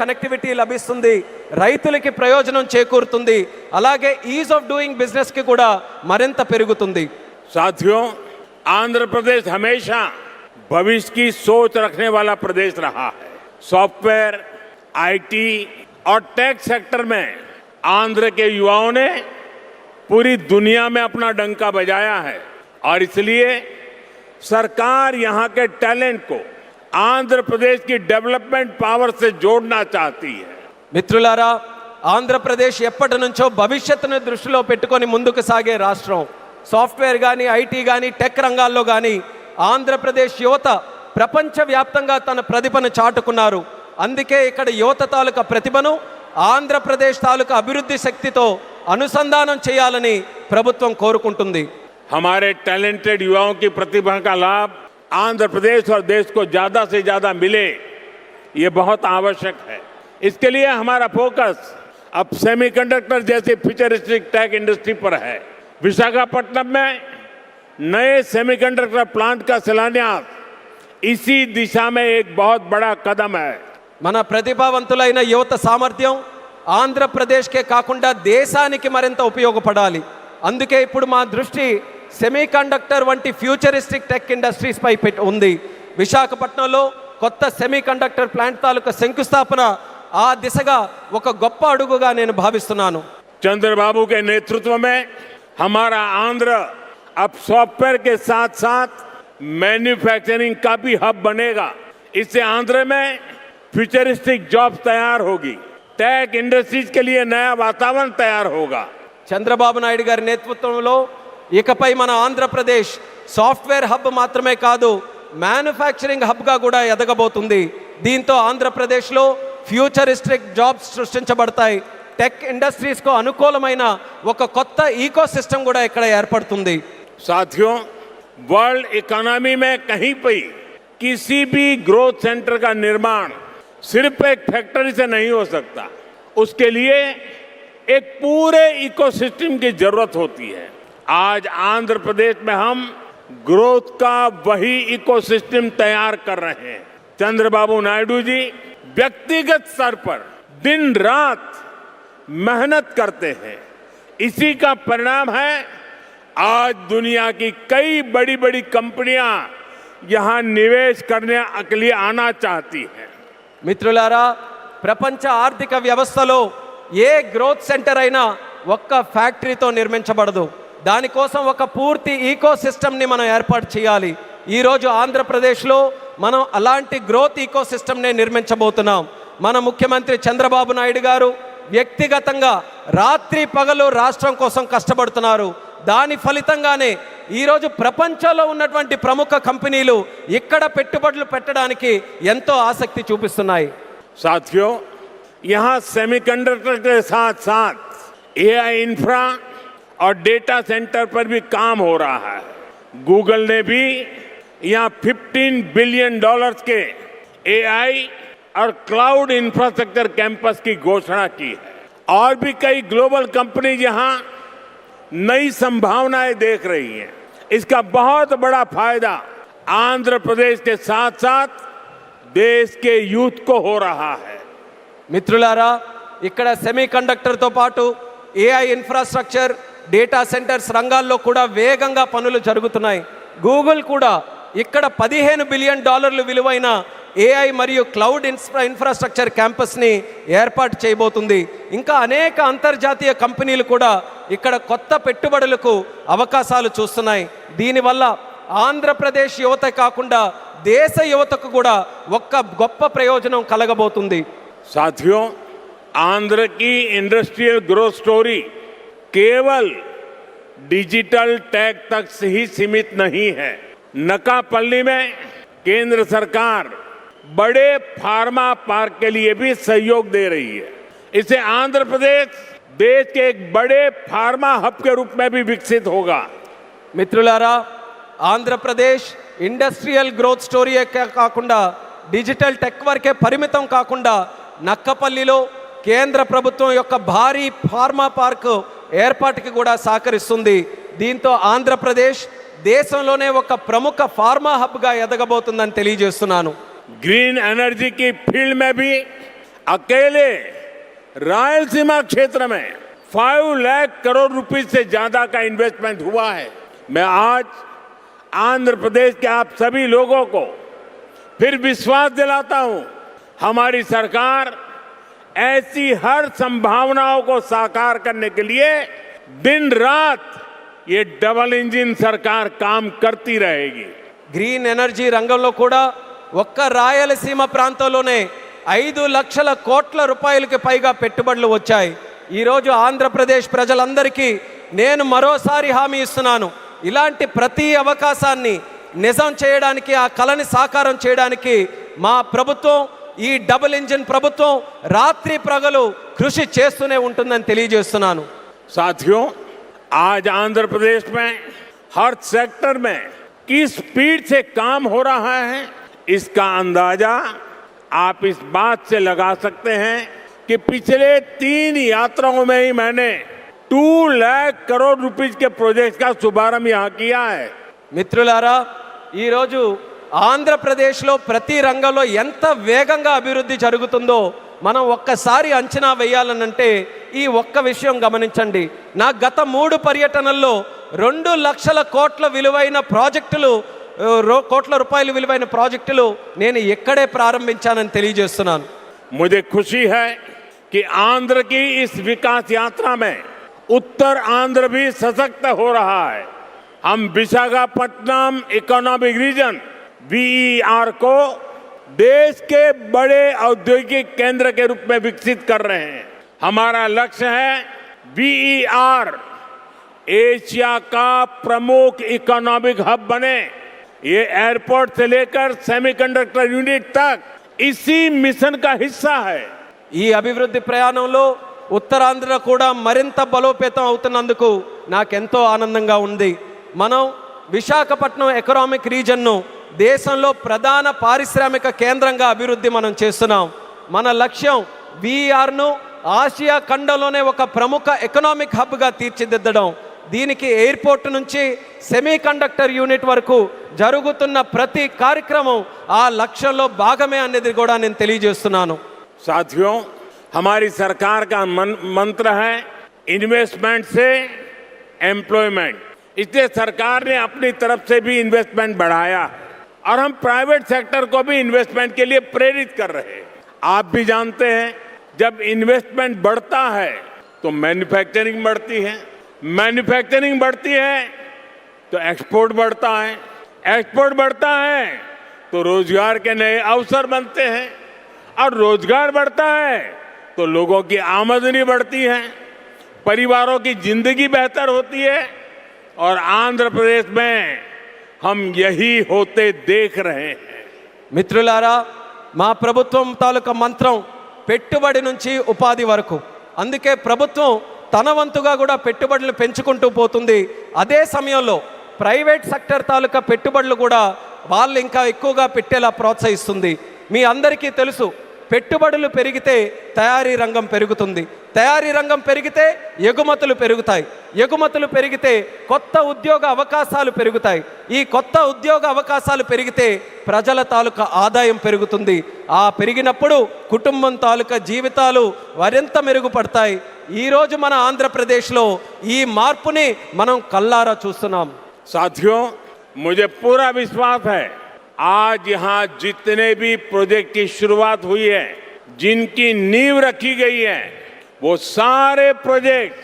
Connectivity లభిస్తుంది, రైతులకి ప్రయోజనం చేకూరుతుంది, అలాగే ఈజ్ ఆఫ్ డూయింగ్ బిజినెస్ కి కూడా మరింత పెరుగుతుంది. साथियों, आंध्र प्रदेश हमेशा भविष्य की सोच रखने वाला प्रदेश रहा है। सॉफ्टवेयर, आईटी और टेक सेक्टर में आंध्र के युवाओं ने पूरी दुनिया में अपना डंका बजाया है और इसलिए सरकार यहां के टैलेंट को आंध्र प्रदेश की डेवलपमेंट पावर से जोड़ना चाहती है. మిత్రులారా, ఆంధ్రప్రదేశ్ ఎప్పటి నుంచో భవిష్యత్తును దృష్టిలో పెట్టుకొని ముందుకు సాగే రాష్ట్రం. సాఫ్ట్వేర్ కానీ, ఐటీ కానీ, టెక్ రంగాల్లో కానీ ఆంధ్రప్రదేశ్ యువత ప్రపంచవ్యాప్తంగా తన ప్రతిభను చాటుకున్నారు. అందుకే ఇక్కడ యువత తాలూకా ప్రతిభను ఆంధ్రప్రదేశ్ తాలూకా అభివృద్ధి శక్తితో అనుసంధానం చేయాలని ప్రభుత్వం కోరుకుంటుంది. हमारे टैलेंटेड युवाओं की प्रतिभा का लाभ आंध्र प्रदेश और देश को ज्यादा से ज्यादा मिले, ये बहुत आवश्यक है. इसके लिए हमारा फोकस अब सेमीकंडक्टर जैसी फ्यूचरिस्टिक टेक इंडस्ट्री पर है. विशाखापट्टनम में नए सेमीकंडक्टर प्लांट का शिलान्यास इसी दिशा में एक बहुत बड़ा कदम है. మన ప్రతిభావంతులైన యువత సామర్థ్యం ఆంధ్రప్రదేశ్కే కాకుండా దేశానికి మరింత ఉపయోగపడాలి. అందుకే ఇప్పుడు మా దృష్టి సెమీకండక్టర్ వంటి ఫ్యూచరిస్టిక్ టెక్ ఇండస్ట్రీస్ పై ఉంది. విశాఖపట్నంలో కొత్త సెమీకండక్టర్ ప్లాంట్ తాలూకా శంకుస్థాపన ఆ దిశగా ఒక గొప్ప అడుగుగా నేను భావిస్తున్నాను. चंद्रबाबू के नेतृत्व में हमारा आंध्र अब सॉफ्टवेयर के साथ साथ मैन्युफैक्चरिंग का भी हब बनेगा. इससे आंध्र में फ्यूचरिस्टिक जॉब्स तैयार होगी, टेक इंडस्ट्रीज के लिए नया वातावरण तैयार होगा. చంద్రబాబు నాయుడు గారి నేతృత్వంలో ఇకపై మన ఆంధ్రప్రదేశ్ సాఫ్ట్వేర్ హబ్ మాత్రమే కాదు, మ్యానుఫ్యాక్చరింగ్ హబ్గా కూడా ఎదగబోతుంది. దీంతో ఆంధ్రప్రదేశ్లో ఫ్యూచరిస్టిక్ జాబ్స్ సృష్టించబడతాయి. టెక్ ఇండస్ట్రీస్కు అనుకూలమైన ఒక కొత్త ఈకో సిస్టమ్ కూడా ఇక్కడ ఏర్పడుతుంది. साथियों, वर्ल्ड इकोनॉमी में कहीं पर किसी भी ग्रोथ सेंटर का निर्माण सिर्फ एक फैक्ट्री से नहीं हो सकता. उसके लिए एक पूरे इकोसिस्टम की जरूरत होती है. आज आंध्र प्रदेश में हम ग्रोथ का वही इकोसिस्टम तैयार कर रहे हैं. चंद्रबाबू नायडू जी व्यक्तिगत स्तर पर दिन रात मेहनत करते हैं. इसी का परिणाम है आज दुनिया की कई बड़ी बड़ी कंपनियां यहां निवेश करने के लिए आना चाहती हैं. మిత్రులారా, ప్రపంచ ఆర్థిక వ్యవస్థలో ఏ గ్రోత్ సెంటర్ అయినా ఒక్క ఫ్యాక్టరీతో నిర్మించబడదు. దానికోసం ఒక పూర్తి ఈకో సిస్టమ్ని మనం ఏర్పాటు చేయాలి. ఈరోజు ఆంధ్రప్రదేశ్లో మనం అలాంటి గ్రోత్ ఈకో సిస్టమ్నే నిర్మించబోతున్నాం. మన ముఖ్యమంత్రి చంద్రబాబు నాయుడు గారు వ్యక్తిగతంగా రాత్రి పగలు రాష్ట్రం కోసం కష్టపడుతున్నారు. దాని ఫలితంగానే ఈరోజు ప్రపంచంలో ఉన్నటువంటి ప్రముఖ కంపెనీలు ఇక్కడ పెట్టుబడులు పెట్టడానికి ఎంతో ఆసక్తి చూపిస్తున్నాయి. साथियों, यहाँ सेमीकंडक्टर के साथ साथ एआई इंफ्रा और डेटा सेंटर पर भी काम हो रहा है. गूगल ने भी यहाँ $15 बिलियन के एआई और क्लाउड इंफ्रास्ट्रक्चर कैंपस की घोषणा की है. और भी कई ग्लोबल कंपनी यहाँ नई संभावनाएं देख रही हैं. इसका बहुत बड़ा फायदा आंध्र प्रदेश के साथ साथ देश के यूथ को हो रहा है. మిత్రులారా, ఇక్కడ సెమీకండక్టర్తో పాటు ఏఐ ఇన్ఫ్రాస్ట్రక్చర్, డేటా సెంటర్స్ రంగాల్లో కూడా వేగంగా పనులు జరుగుతున్నాయి. గూగుల్ కూడా ఇక్కడ $15 బిలియన్ విలువైన ఏఐ మరియు క్లౌడ్ ఇన్ఫ్రాస్ట్రక్చర్ క్యాంపస్ని ఏర్పాటు చేయబోతుంది. ఇంకా అనేక అంతర్జాతీయ కంపెనీలు కూడా ఇక్కడ కొత్త పెట్టుబడులకు అవకాశాలు చూస్తున్నాయి. దీనివల్ల ఆంధ్రప్రదేశ్ యువత కాకుండా దేశ యువతకు కూడా ఒక్క గొప్ప ప్రయోజనం కలగబోతుంది. साथियों, आंध्र की इंडस्ट्रियल ग्रोथ स्टोरी केवल डिजिटल टेक तक से ही सीमित नहीं है. नकापल्ली में केंद्र सरकार बड़े फार्मा पार्क के लिए भी सहयोग दे रही है. इससे आंध्र प्रदेश देश के एक बड़े फार्मा हब के रूप में भी विकसित होगा. మిత్రులారా, ఆంధ్రప్రదేశ్ ఇండస్ట్రియల్ గ్రోత్ స్టోరీయే కాకుండా డిజిటల్ టెక్ వరకే పరిమితం కాకుండా నక్కపల్లిలో కేంద్ర ప్రభుత్వం యొక్క భారీ ఫార్మా పార్క్ ఏర్పాటుకి కూడా సహకరిస్తుంది. దీంతో ఆంధ్రప్రదేశ్ దేశంలోనే ఒక ప్రముఖ ఫార్మా హబ్గా ఎదగబోతుందని తెలియజేస్తున్నాను. ग्रीन एनर्जी की फील्ड में भी अकेले रायलसीमा क्षेत्र में 5 लाख करोड़ रुपए से ज्यादा का इन्वेस्टमेंट हुआ है। मैं आज आंध्र प्रदेश के आप सभी लोगों को फिर विश्वास दिलाता हूं, हमारी सरकार ऐसी हर संभावनाओं को साकार करने के लिए दिन रात ये डबल इंजन सरकार काम करती रहेगी। గ్రీన్ ఎనర్జీ రంగంలో కూడా ఒక్క రాయలసీమ ప్రాంతంలోనే 5 లక్షల కోట్ల రూపాయలకి పైగా పెట్టుబడులు వచ్చాయి. ఈరోజు ఆంధ్రప్రదేశ్ ప్రజలందరికీ నేను మరోసారి హామీ ఇస్తున్నాను, ఇలాంటి ప్రతి అవకాశాన్ని నిజం చేయడానికి, ఆ కలని సాకారం చేయడానికి మా ప్రభుత్వం, ఈ డబుల్ ఇంజిన్ ప్రభుత్వం రాత్రి ప్రగలు కృషి చేస్తూనే ఉంటుందని తెలియజేస్తున్నాను. साथियों, आज आंध्र प्रदेश में हर सेक्टर में किस स्पीड से काम हो रहा है, इसका अंदाजा आप इस बात से लगा सकते हैं कि पिछले 3 यात्राओं में ही मैंने 2 लाख करोड़ रुपीस के प्रोजेक्ट का शुभारंभ यहाँ किया है। మిత్రులారా, ఈరోజు ఆంధ్రప్రదేశ్లో ప్రతి రంగంలో ఎంత వేగంగా అభివృద్ధి జరుగుతుందో మనం ఒక్కసారి అంచనా వేయాలనంటే ఈ ఒక్క విషయం గమనించండి. నా గత 3 పర్యటనల్లో 2 లక్షల కోట్ల విలువైన ప్రాజెక్టులు, కోట్ల రూపాయల విలువైన ప్రాజెక్టులు నేను ఇక్కడే ప్రారంభించానని తెలియజేస్తున్నాను. मुझे खुशी है कि आंध्र की इस विकास यात्रा में उत्तर आंध्र भी सशक्त हो रहा है। हम विशाखापट्टनम इकोनॉमिक रीजन VER को देश के बड़े औद्योगिक केंद्र के रूप में विकसित कर रहे हैं। हमारा लक्ष्य है VER एशिया का प्रमुख इकोनॉमिक हब बने। ये एयरपोर्ट से लेकर सेमीकंडक्टर यूनिट तक इसी मिशन का हिस्सा है। ఈ అభివృద్ధి ప్రయాణంలో ఉత్తరాంధ్ర కూడా మరింత బలోపేతం అవుతున్నందుకు నాకెంతో ఆనందంగా ఉంది. మనం విశాఖపట్నం ఎకనామిక్ రీజన్ను దేశంలో ప్రధాన పారిశ్రామిక కేంద్రంగా అభివృద్ధి మనం చేస్తున్నాం. మన లక్ష్యం VERను ఆసియా ఖండంలోనే ఒక ప్రముఖ ఎకనామిక్ హబ్గా తీర్చిదిద్దడం. దీనికి ఎయిర్పోర్ట్ నుంచి సెమీ కండక్టర్ యూనిట్ వరకు జరుగుతున్న ప్రతి కార్యక్రమం ఆ లక్ష్యంలో భాగమే అనేది కూడా నేను తెలియజేస్తున్నాను. साथियों, हमारी सरकार का मंत्र है इन्वेस्टमेंट से एम्प्लॉयमेंट। इसलिए सरकार ने अपनी तरफ से भी इन्वेस्टमेंट बढ़ाया और हम प्राइवेट सेक्टर को भी इन्वेस्टमेंट के लिए प्रेरित कर रहे हैं। आप भी जानते हैं, जब इन्वेस्टमेंट बढ़ता है तो मैन्युफैक्चरिंग बढ़ती है, मैन्युफैक्चरिंग बढ़ती है तो एक्सपोर्ट बढ़ता है, एक्सपोर्ट बढ़ता है तो रोजगार के नए अवसर बनते हैं और रोजगार बढ़ता है तो लोगों की आमदनी बढ़ती है, परिवारों की जिंदगी बेहतर होती है और आंध्र प्रदेश में हम यही होते देख रहे हैं। మిత్రులారా, మా ప్రభుత్వం తాలూకా మంత్రం పెట్టుబడి నుంచి ఉపాధి వరకు. అందుకే ప్రభుత్వం తన వంతుగా కూడా పెట్టుబడులు పెంచుకుంటూ పోతుంది. అదే సమయంలో ప్రైవేట్ సెక్టర్ తాలూకా పెట్టుబడులు కూడా వాళ్ళు ఇంకా ఎక్కువగా పెట్టేలా ప్రోత్సహిస్తుంది. మీ అందరికీ తెలుసు, పెట్టుబడులు పెరిగితే తయారీ రంగం పెరుగుతుంది, తయారీ రంగం పెరిగితే ఎగుమతులు పెరుగుతాయి, ఎగుమతులు పెరిగితే కొత్త ఉద్యోగ అవకాశాలు పెరుగుతాయి, ఈ కొత్త ఉద్యోగ అవకాశాలు పెరిగితే ప్రజల తాలూకా ఆదాయం పెరుగుతుంది. ఆ పెరిగినప్పుడు కుటుంబం తాలూకా జీవితాలు మరింత మెరుగుపడతాయి. ఈరోజు మన ఆంధ్రప్రదేశ్లో ఈ మార్పుని మనం కల్లారా చూస్తున్నాం. साथियों, मुझे पूरा विश्वास है आज यहाँ जितने भी प्रोजेक्ट की शुरुआत हुई है, जिनकी नींव रखी गई है, वो सारे प्रोजेक्ट